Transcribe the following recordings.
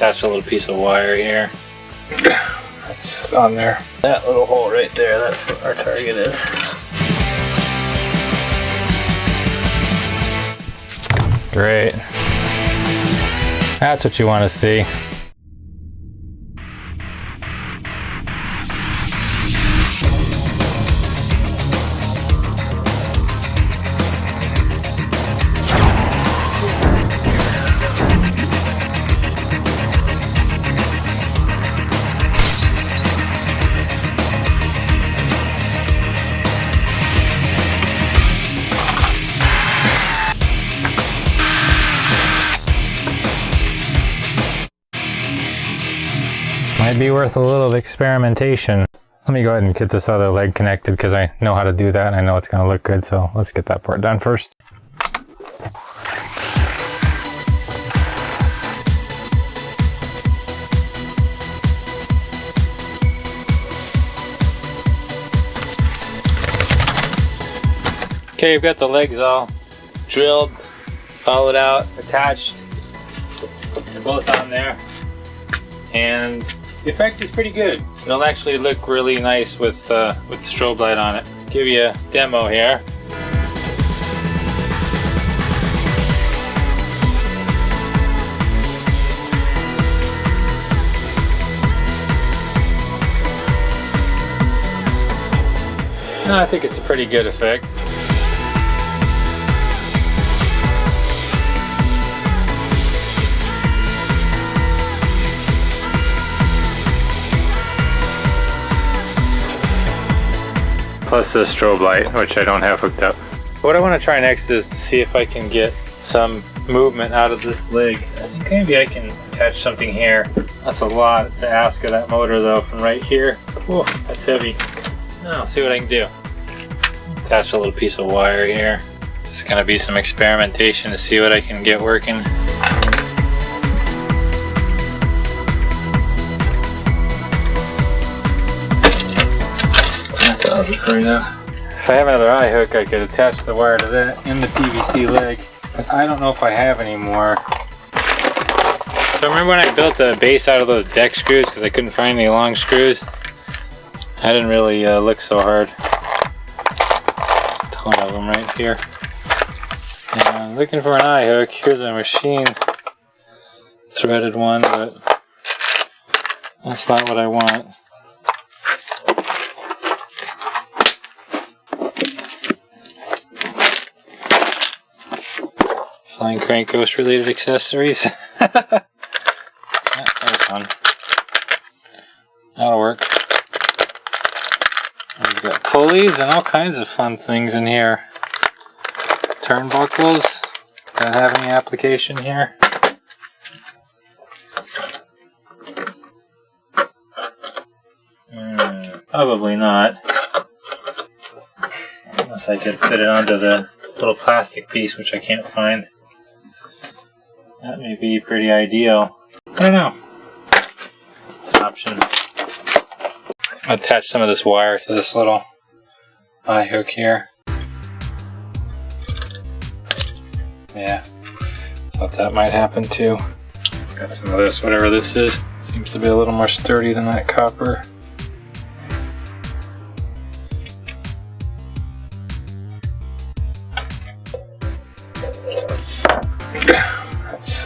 Attach a little piece of wire here. That's on there. That little hole right there, that's what our target is. Great. That's what you want to see. Might be worth a little experimentation. Let me go ahead and get this other leg connected because I know how to do that and I know it's going to look good, so let's get that part done first. Okay, we've got the legs all drilled, hollowed out, attached. They're both on there. And the effect is pretty good. It'll actually look really nice with the strobe light on it. Give you a demo here. I think it's a pretty good effect. Plus the strobe light, which I don't have hooked up. What I want to try next is to see if I can get some movement out of this leg. I think maybe I can attach something here. That's a lot to ask of that motor though, from right here. Whoa, that's heavy. I'll see what I can do. Attach a little piece of wire here. Just gonna be some experimentation to see what I can get working. For now. If I have another eye hook, I could attach the wire to that in the PVC leg, but I don't know if I have any more. So remember when I built the base out of those deck screws because I couldn't find any long screws? I didn't really look so hard. A ton of them right here. And I'm looking for an eye hook. Here's a machine threaded one, but that's not what I want. Flying crank ghost related accessories. That was fun. That'll work. We've got pulleys and all kinds of fun things in here. Turnbuckles. That have any application here? Probably not. Unless I could fit it onto the little plastic piece, which I can't find. That may be pretty ideal. I don't know. It's an option. I'll attach some of this wire to this little eye hook here. Yeah, thought that might happen too. Got some of this, whatever this is. Seems to be a little more sturdy than that copper.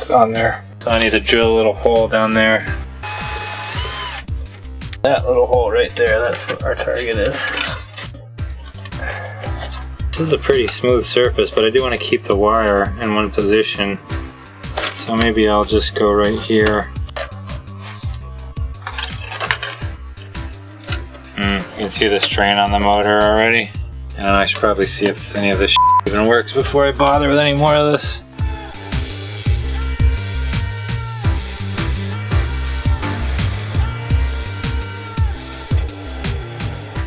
On there. So I need to drill a little hole down there. That little hole right there, that's what our target is. This is a pretty smooth surface, but I do want to keep the wire in one position. So maybe I'll just go right here. You can see the strain on the motor already. And I should probably see if any of this even works before I bother with any more of this.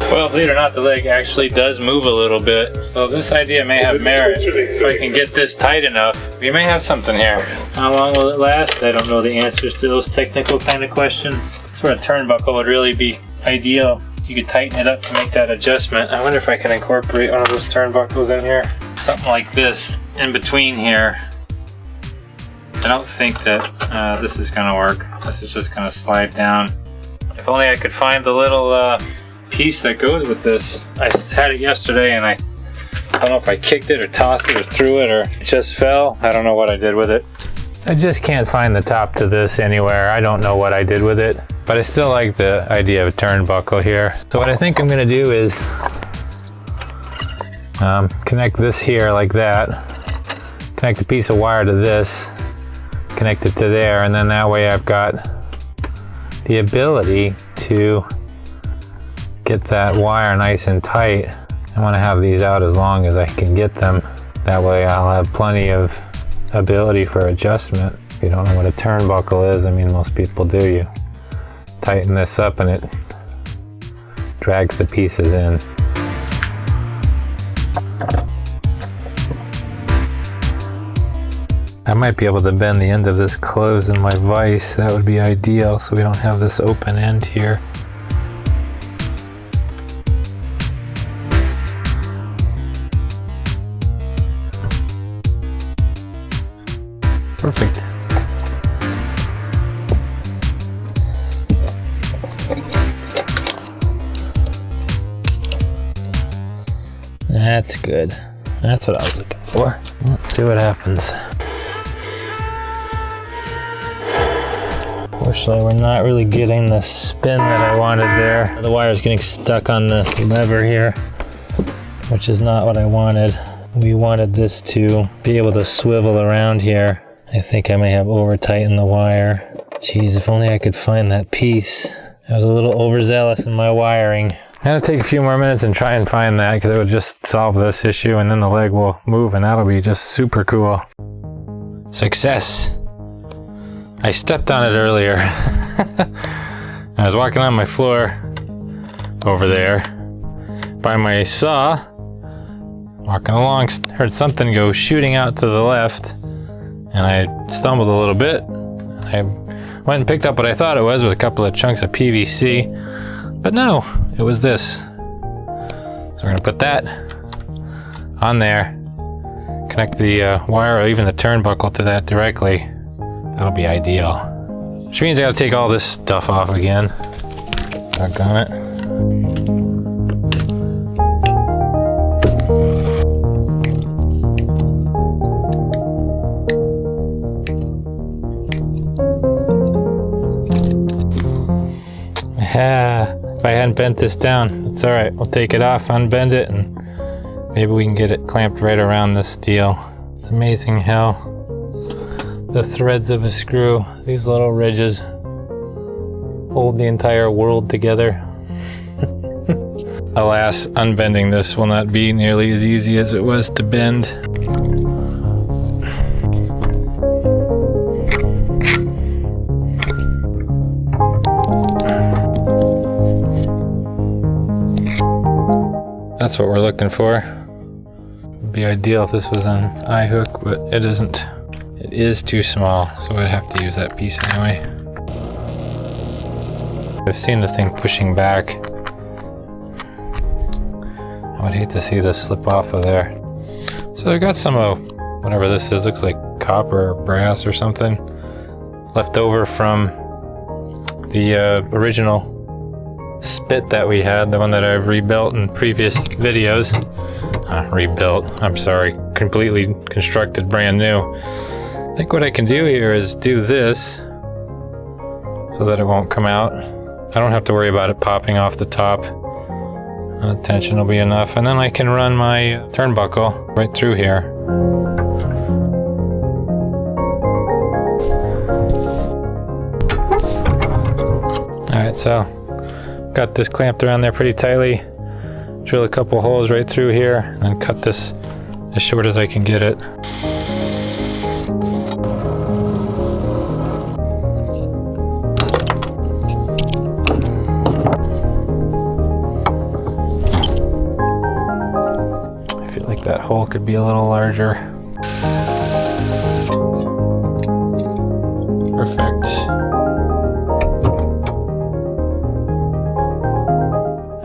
Well, believe it or not, the leg actually does move a little bit. So this idea may have merit. If I can get this tight enough, we may have something here. How long will it last? I don't know the answers to those technical kind of questions. That's where a turnbuckle would really be ideal. You could tighten it up to make that adjustment. I wonder if I can incorporate one of those turnbuckles in here. Something like this in between here. I don't think that this is gonna work. This is just gonna slide down. If only I could find the little piece that goes with this. I had it yesterday and I don't know if I kicked it or tossed it or threw it or it just fell. I don't know what I did with it. I just can't find the top to this anywhere. I don't know what I did with it, but I still like the idea of a turnbuckle here. So what I think I'm gonna do is connect this here like that, connect a piece of wire to this, connect it to there, and then that way I've got the ability to get that wire nice and tight. I want to have these out as long as I can get them. That way I'll have plenty of ability for adjustment. If you don't know what a turnbuckle is, I mean most people do, you tighten this up and it drags the pieces in. I might be able to bend the end of this closed in my vise. That would be ideal so we don't have this open end here. Perfect. That's good. That's what I was looking for. Let's see what happens. Unfortunately, we're not really getting the spin that I wanted there. The wire's getting stuck on the lever here, which is not what I wanted. We wanted this to be able to swivel around here. I think I may have over-tightened the wire. Geez, if only I could find that piece. I was a little overzealous in my wiring. I'm gonna take a few more minutes and try and find that because it would just solve this issue and then the leg will move and that'll be just super cool. Success! I stepped on it earlier. I was walking on my floor over there by my saw, walking along, heard something go shooting out to the left, and I stumbled a little bit. I went and picked up what I thought it was with a couple of chunks of PVC, but no, it was this. So we're gonna put that on there, connect the wire or even the turnbuckle to that directly. That'll be ideal. Which means I gotta take all this stuff off again. Doggone it. If I hadn't bent this down, it's all right. We'll take it off, unbend it, and maybe we can get it clamped right around this steel. It's amazing how the threads of a screw, these little ridges, hold the entire world together. Alas, unbending this will not be nearly as easy as it was to bend. That's what we're looking for. It'd be ideal if this was an eye hook, but it isn't. It is too small, so I'd have to use that piece anyway. I've seen the thing pushing back. I would hate to see this slip off of there. So I got some of whatever this is, looks like copper or brass or something, left over from the original spit that we had, the one that I've rebuilt in previous videos. Rebuilt, I'm sorry, completely constructed brand new. I think what I can do here is do this so that it won't come out. I don't have to worry about it popping off the top. Tension will be enough, and then I can run my turnbuckle right through here. Alright, so got this clamped around there pretty tightly. Drill a couple holes right through here, and then cut this as short as I can get it. That hole could be a little larger. Perfect.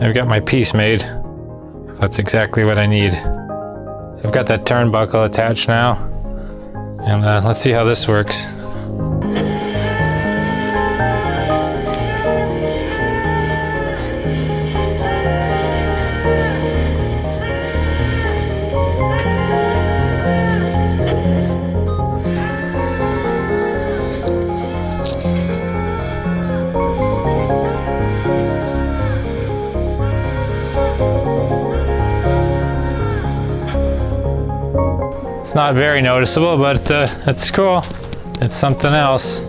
I've got my piece made. So that's exactly what I need. So I've got that turnbuckle attached now. And let's see how this works. It's not very noticeable, but it's cool. It's something else.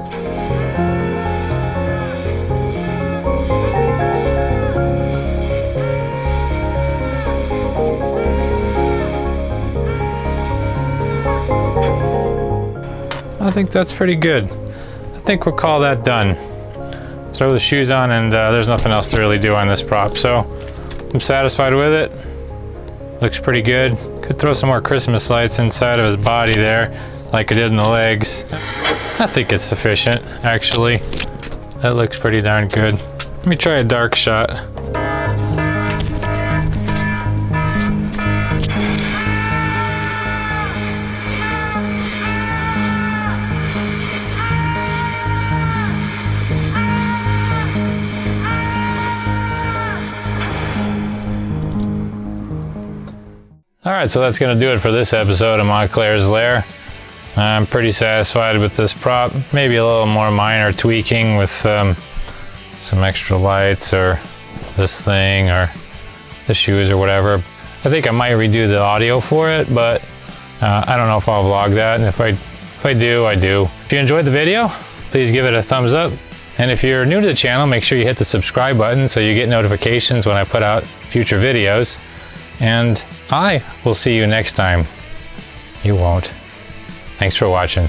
I think that's pretty good. I think we'll call that done. Throw the shoes on, and there's nothing else to really do on this prop, so I'm satisfied with it. Looks pretty good. Could throw some more Christmas lights inside of his body there, like I did in the legs. I think it's sufficient, actually. That looks pretty darn good. Let me try a dark shot. Alright, so that's going to do it for this episode of Montclair's Lair. I'm pretty satisfied with this prop. Maybe a little more minor tweaking with some extra lights or this thing or the shoes or whatever. I think I might redo the audio for it, but I don't know if I'll vlog that. And if I do, I do. If you enjoyed the video, please give it a thumbs up. And if you're new to the channel, make sure you hit the subscribe button so you get notifications when I put out future videos. And I will see you next time. You won't. Thanks for watching.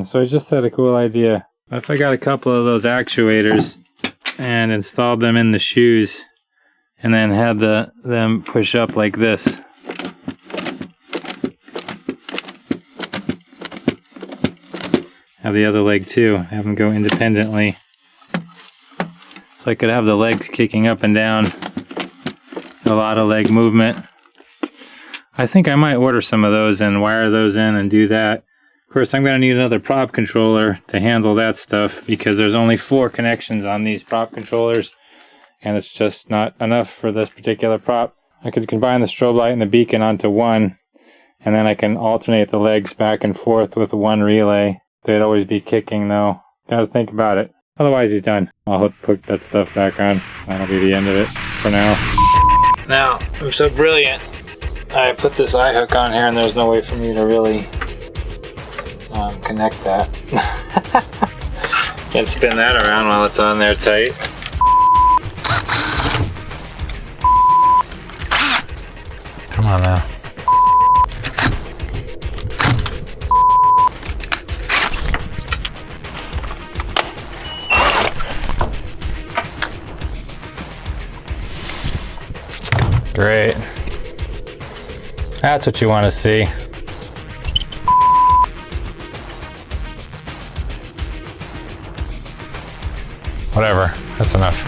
So I just had a cool idea. What if I got a couple of those actuators and installed them in the shoes and then had them push up like this? Have the other leg too. Have them go independently. So I could have the legs kicking up and down. A lot of leg movement. I think I might order some of those and wire those in and do that. Of course, I'm going to need another prop controller to handle that stuff because there's only 4 connections on these prop controllers and it's just not enough for this particular prop. I could combine the strobe light and the beacon onto one, and then I can alternate the legs back and forth with one relay. They'd always be kicking though. Gotta think about it. Otherwise he's done. I'll put that stuff back on. That'll be the end of it for now. Now, I'm so brilliant. I put this eye hook on here and there's no way for me to really connect that. Can't spin that around while it's on there tight. Come on now. Great. That's what you want to see. Whatever, that's enough.